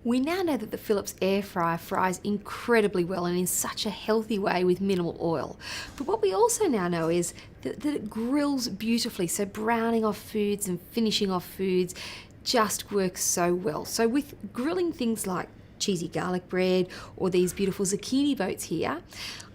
We now know that the Philips air fryer fries incredibly well and in such a healthy way with minimal oil. But what we also now know is that it grills beautifully, so browning off foods and finishing off foods just works so well. So with grilling things like cheesy garlic bread or these beautiful zucchini boats here,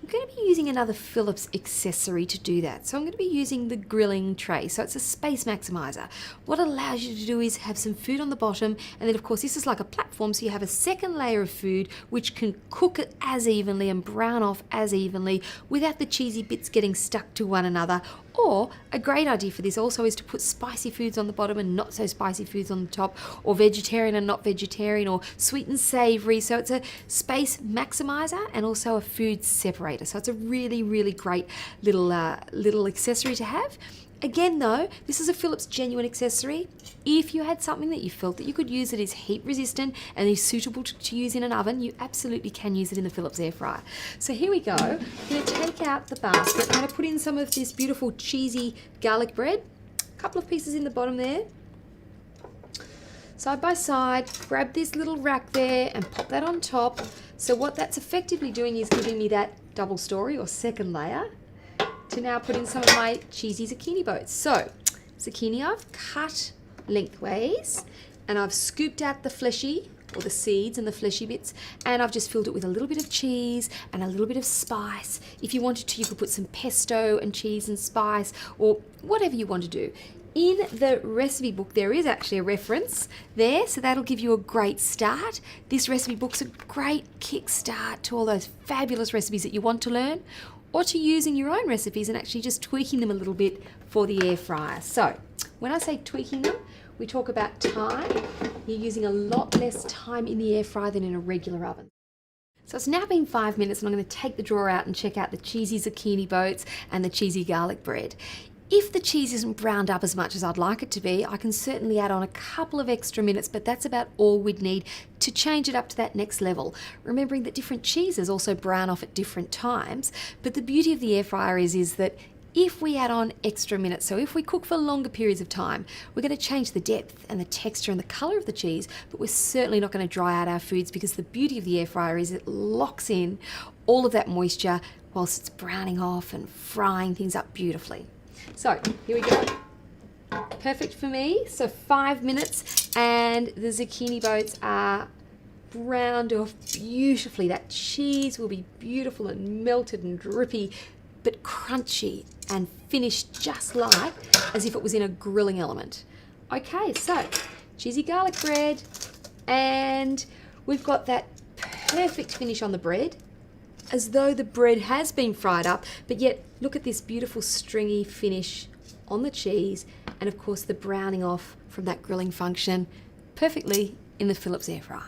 I'm going to be using another Philips accessory to do that. So I'm going to be using the grilling tray. So it's a space maximizer. What it allows you to do is have some food on the bottom, and then of course this is like a platform, so you have a second layer of food which can cook it as evenly and brown off as evenly without the cheesy bits getting stuck to one another. Or a great idea for this also is to put spicy foods on the bottom and not so spicy foods on the top, or vegetarian and not vegetarian, or sweet and savory. So it's a space maximizer and also a food separator. So it's a really, really great little accessory to have. Again though, this is a Philips genuine accessory. If you had something that you felt that you could use that is heat resistant and is suitable to use in an oven, you absolutely can use it in the Philips air fryer. So here we go. I'm going to take out the basket. I'm going to put in some of this beautiful cheesy garlic bread. A couple of pieces in the bottom there. Side by side, grab this little rack there and pop that on top. So what that's effectively doing is giving me that double story or second layer to now put in some of my cheesy zucchini boats. So zucchini I've cut lengthways and I've scooped out the fleshy or the seeds and the fleshy bits, and I've just filled it with a little bit of cheese and a little bit of spice. If you wanted to, you could put some pesto and cheese and spice or whatever you want to do. In the recipe book there is actually a reference there, so that'll give you a great start. This recipe book's a great kickstart to all those fabulous recipes that you want to learn, or to using your own recipes and actually just tweaking them a little bit for the air fryer. So when I say tweaking them, we talk about time. You're using a lot less time in the air fryer than in a regular oven. So it's now been 5 minutes and I'm going to take the drawer out and check out the cheesy zucchini boats and the cheesy garlic bread. If the cheese isn't browned up as much as I'd like it to be, I can certainly add on a couple of extra minutes, but that's about all we'd need to change it up to that next level. Remembering that different cheeses also brown off at different times, but the beauty of the air fryer is that if we add on extra minutes, so if we cook for longer periods of time, we're going to change the depth and the texture and the colour of the cheese, but we're certainly not going to dry out our foods, because the beauty of the air fryer is it locks in all of that moisture whilst it's browning off and frying things up beautifully. So here we go. Perfect for me. So 5 minutes and the zucchini boats are browned off beautifully. That cheese will be beautiful and melted and drippy, but crunchy and finished just like as if it was in a grilling element. Okay, so cheesy garlic bread, and we've got that perfect finish on the bread, as though the bread has been fried up, but yet look at this beautiful stringy finish on the cheese, and of course the browning off from that grilling function perfectly in the Philips air fryer.